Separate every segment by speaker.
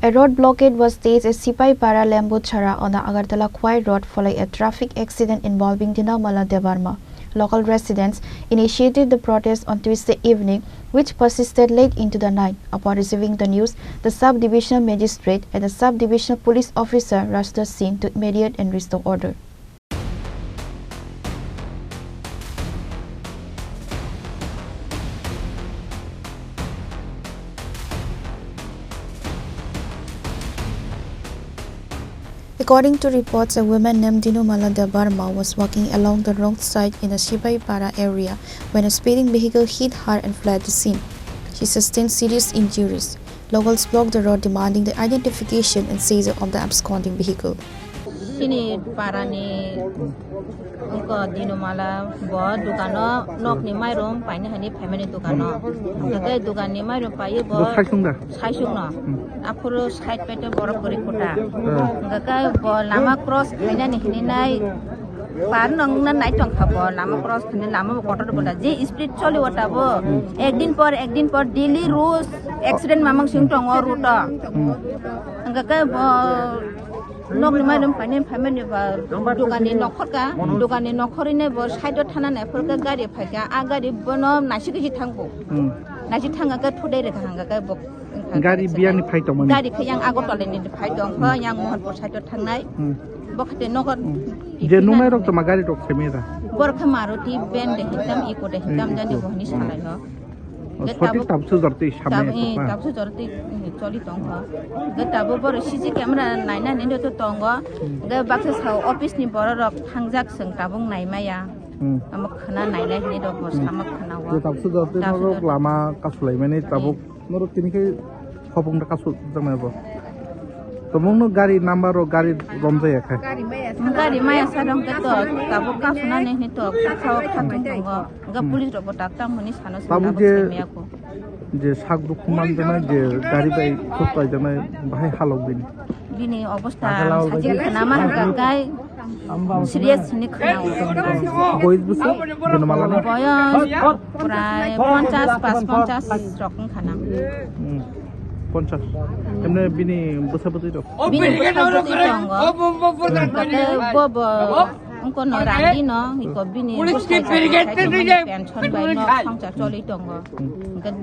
Speaker 1: A road blockade was staged at Sipaipara, Lembuchara on the Agartala-Khowai road following a traffic accident involving Dinamala Debbarma. Local residents initiated the protest on Tuesday evening, which persisted late into the night. Upon receiving the news, the Sub-Divisional Magistrate and the Sub-Divisional Police Officer rushed the scene to mediate and restore order. According to reports, a woman named Dinamala Debbarma was walking along the roadside in the Sipaipara area when a speeding vehicle hit her and fled the scene. She sustained serious injuries. Locals blocked the road demanding the identification and seizure of the absconding vehicle.
Speaker 2: Chini parani unko Dinamala bo dukano nok ni mai rom pai ni hani family dukano dakai dukan ni mai rom pai bo saisung no apuro side pete borok gori kota dakai bo lama cross kaina ni hini nai par nang na nai tong khabo lama cross khini lama kota do boda je speed choli wata bo ekdin por daily road accident mamang sing tong or ruta dakai bo nok ni mai rom pai ni family ba dukan ni nokhori ne bo side thana ne phorka gari phaika a gari bono nasiki ji thangbo nasi thanga ka thudai re thanga ka bo
Speaker 3: gari biang ni phai tong
Speaker 2: gari khayang Agartala ni phai tong pha yang mohanpur side thangnai bokhate nokor
Speaker 3: je numai rok to magari rok semeda
Speaker 2: borkha maruti ben de hitam iko de hitam jani bohni salai ho
Speaker 3: sotik tapsu jorti shamne
Speaker 2: tapsu jorti choli tong ho getabo bor CC camera naina ni to tongo ge bakse sau office ni bor rok thangjak seng tabung naimaya amak khana nailai ni dok bo samak khana wa
Speaker 3: tapsu jorti rok lama kasulai mane tabuk noro tinike khopung ta kasul jamai bo tomong no gari number ro gari romjai ekha
Speaker 2: gari maya sarong ke to tabuk kasuna ni to khao khakai tongo ga police ro tak tam mani sano
Speaker 3: tabuk je sakdu kuman jana je gari bai khottai jana bahai halok
Speaker 2: bini obostha saje khana ma gakai serious ni khana
Speaker 3: boys busu Dinamala ni
Speaker 2: boys prai 50 rokong khana
Speaker 3: 50 emne bini busa-busi dok
Speaker 2: bobo ungko no randi no iko bini pension bai no sangcha choli tongo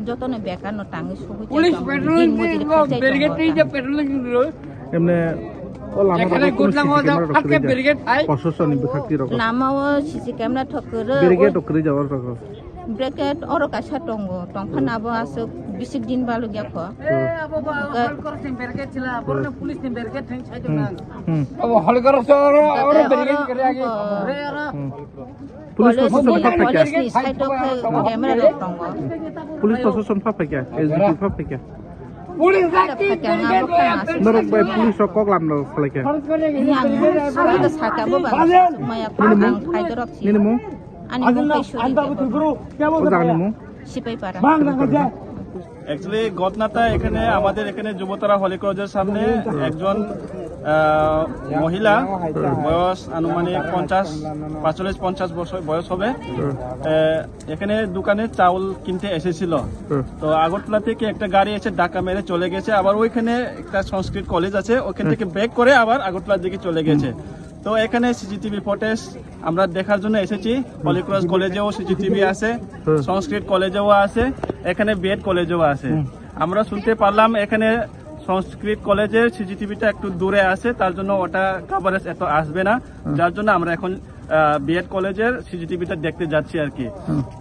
Speaker 2: joto no bekan no tangi suhu din modi
Speaker 3: emne o lama pososoni bithakti rok
Speaker 2: lama o CC camera thokre
Speaker 3: brigade okri jawar rok
Speaker 2: bracket oro kasha tongo tongkhana bo aso bisik din balu gya kho
Speaker 4: berget chila borna police ni berget thang chai tona
Speaker 3: abo halgar oro berget kare age police prosecution pa kya
Speaker 2: side to camera ro tongo
Speaker 3: police prosecution pa kya SDPO pa kya
Speaker 4: police sakti
Speaker 3: norok bai police kok lam no khale kya
Speaker 2: yang sa saka bo ba maya ang phai to rok
Speaker 3: ni mo
Speaker 2: ani bungkai shuri Sipaipara
Speaker 5: actually ঘটনাটা এখানে আমাদের এখানে যুবতারা হলিক্রজের সামনে একজন মহিলা বয়স আনুমানিক 45-50 বছর বয়স হবে এখানে দোকানে চাউল কিনতে এসেছিল তো আগরতলা থেকে একটা গাড়ি এসে ধাক্কা মেরে চলে গেছে আবার ওইখানে একটা সংস্কৃত কলেজ আছে ওখান থেকে ব্রেক করে আবার আগরতলার দিকে চলে গেছে তো এখানে সিসিটিভি ফুটেজ আমরা দেখার জন্য এসেছি হলিক্রজ কলেজেও সিসিটিভি আছে সংস্কৃত কলেজেও আছে এখানে বিএড কলেজেও আছে আমরা শুনতে পারলাম এখানে সংস্কৃত কলেজের সিসিটিভিটা একটু দূরে আছে তার জন্য ওটা কভারেজ এত আসবে না যার জন্য আমরা এখন বিএড কলেজের সিসিটিভিটা দেখতে যাচ্ছি আর কি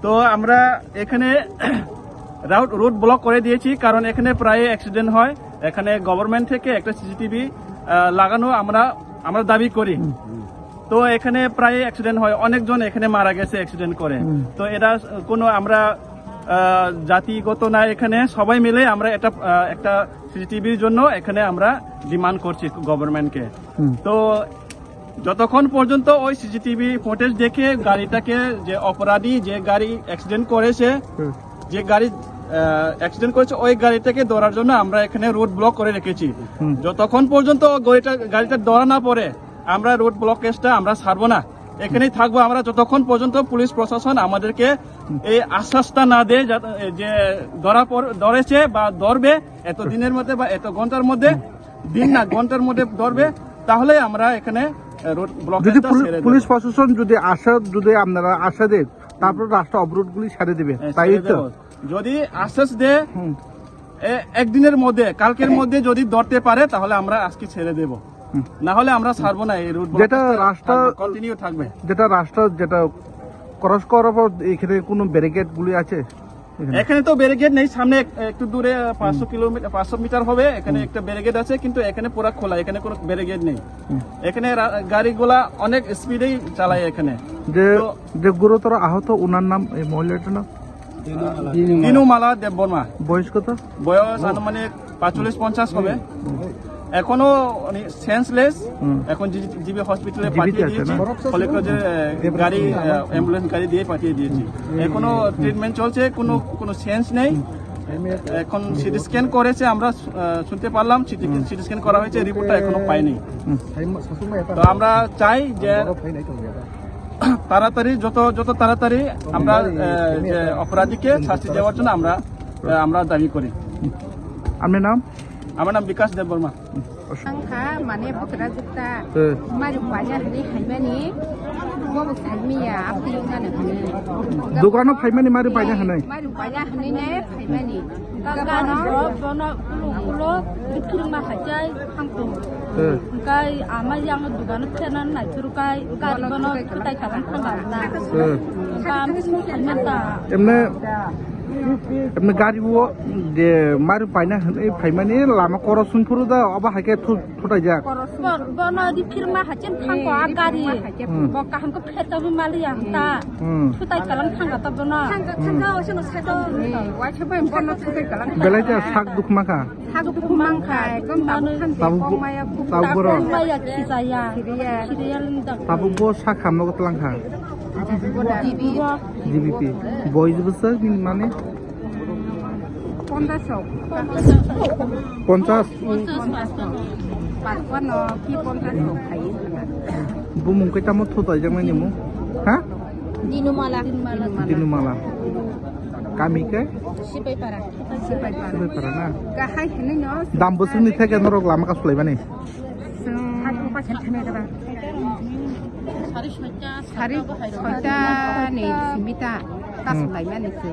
Speaker 5: তো আমরা এখানে রুট ব্লক করে দিয়েছি কারণ এখানে প্রায় অ্যাক্সিডেন্ট হয় এখানে গভর্নমেন্ট থেকে একটা সিসিটিভি লাগানো আমরা দাবি করি তো এখানে প্রায় অ্যাক্সিডেন্ট হয় অনেকজন এখানে মারা গেছে অ্যাক্সিডেন্ট করে তো এরা কোনো আমরা জাতিগত না এখানে সবাই মিলে আমরা একটা সিসিটিভির জন্য এখানে আমরা ডিমান্ড করছি গভর্নমেন্টকে তো যতক্ষণ পর্যন্ত ওই সিসিটিভি ফুটেজ দেখে গাড়িটাকে যে অপরাধী যে গাড়ি অ্যাক্সিডেন্ট করেছে যে গাড়ি অ্যাক্সিডেন্ট করেছে ওই গাড়িটাকে ধরার জন্য আমরা এখানে রোড ব্লক করে রেখেছি যতক্ষণ পর্যন্ত গাড়িটা ধরা না পড়ে আমরা রোড ব্লকেজটা আমরা ছাড়বো না এখানেই থাকবো আমরা যতক্ষণ পর্যন্ত পুলিশ প্রশাসন আমাদেরকে এই আশ্বাসটা না দেয় যে ধরেছে বা ধরবে এত দিনের মধ্যে বা এত ঘন্টার মধ্যে, দিন না ঘন্টার মধ্যে ধরবে, তাহলে আমরা এখানে
Speaker 3: যদি পুলিশ প্রশাসন যদি আপনারা আশা দেন তারপর রাস্তা অবরোধগুলি ছেড়ে দেবে, তাই তো?
Speaker 5: যদি আশ্বাস দেয় একদিনের মধ্যে, কালকের মধ্যে যদি ধরতে পারে তাহলে আমরা আজকে ছেড়ে দেব, না হলে আমরা ছাড়বো না। এই রুট
Speaker 3: যেটা রাস্তা
Speaker 5: কন্টিনিউ থাকবে,
Speaker 3: যেটা ক্রস করার পর এখানে কোনো ব্যারিকেড গুলি আছে?
Speaker 5: এখানে তো ব্যারিকেড নেই, সামনে একটু দূরে 500 মিটার হবে, এখানে একটা ব্যারিকেড আছে, কিন্তু এখানে পুরো খোলা, এখানে কোনো ব্যারিকেড নেই। এখানে গাড়িগুলা অনেক স্পিডেই চালায়। এখানে
Speaker 3: যে গুরুতর আহত ওনার নাম, এই মহিলাটার নাম
Speaker 5: দিনুমালা দেববর্মা।
Speaker 3: বয়স কত?
Speaker 5: বয়স আনুমানিক 45-50 হবে। এখনো সেন্সলেস, এখন জিবি হসপিটালে পাঠিয়ে দিয়েছি, হলিক্রজের গাড়ি, অ্যাম্বুলেন্স গাড়ি দিয়ে পাঠিয়ে দিয়েছি। এখনো ট্রিটমেন্ট চলছে, কোনো সেন্স নেই। এখন সিটি স্ক্যান করেছে, আমরা শুনতে পারলাম সিটি স্ক্যান করা হয়েছে, রিপোর্টটা এখনো পাইনি। তো আমরা চাই যে তাড়াতাড়ি, যত তাড়াতাড়ি আমরা অপরাধীকে শাস্তি দেওয়ার জন্য আমরা দাবি করি।
Speaker 3: আপনার নাম?
Speaker 5: আমার নাম বিকাশ দেববর্মা।
Speaker 6: মানে ভোটরা জুতা মারু পাজা হলে হাইমানি মবু সাইমিয়া আপনি জানে
Speaker 3: দোকানো ফাইমানি মারু পাজা হনাই
Speaker 6: মারু পাজা হনে নে ফাইমানি গানো বনো কুলো কিরমা হাজাই হাংকু গাই আমা yang dugano tenan nai turukai gar bono kutai kalan thangana kam hanmenta
Speaker 3: এমনি গাড়ি যে মারু পাইনা ফাইমানি লামা করসুন ফুরু দা অবা হাকে থুটাই যা
Speaker 6: বনো দি ফিরমা হাচেন থাংকো গাড়ি বকা হামকো ফেতাবি মালিয়া তা থুটাই কালাং থাঙ্গা তা বনো থাঙ্গা ওসনো সাটো ওয়াইছবে বনো থুটাই কালাং
Speaker 3: বেলাইতে শাক দুখমাখা
Speaker 6: একদম তাবু মায়া
Speaker 3: তাবুরো
Speaker 6: মায়া খিজায়া সিরিয়াল
Speaker 3: তাবুবো শাক খামনগো তলাংখা জিবিপি বয়স বছর মানে 50
Speaker 6: পাঁচপন্ন কি 50 খাই
Speaker 3: বুমুং কইতামো থুতাই জামাই নিমু হ্যাঁ দিনুমালা কামিকে
Speaker 6: Sipaipara
Speaker 3: না
Speaker 6: গাহাই হেনে ন
Speaker 3: দাম বছরনি থেকে নরক লামা কাসলাইবানি
Speaker 6: হাকু পাছে থেনে দাবা সারি ছয়টা নে সিমিতা কাসলাইমানিছে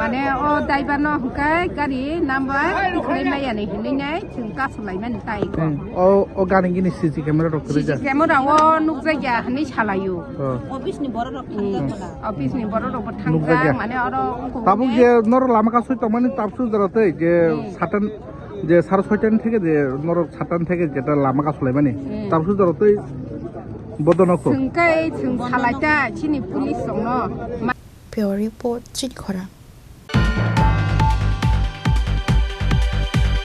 Speaker 6: মানে ও দাইবানো হুকাই গাড়ি নাম্বার ইখলাই মাইয়ানি হেনে নাই जों কাসলাইমানি তাই
Speaker 3: ও গানি গিনি সিসি ক্যামেরা রকরে যা
Speaker 6: ক্যামেরা ও নুকজাইয়া হেনে সালায়ু
Speaker 2: অফিসনি বড় রক থাঙ্গা
Speaker 6: অফিসনি বড় রক থাঙ্গা মানে আরো
Speaker 3: তাবু যে নর লামা কাসই তো মানে তাপসু জরাতে যে সাটান যে 6:30 থেকে যে নর সাটান থেকে যেটা লামা কাসলাইমানি তাপসু জরাতে বদনকো
Speaker 6: जों सालायता चिनि पुलिस दङ
Speaker 1: Pure report, Chini Khorang.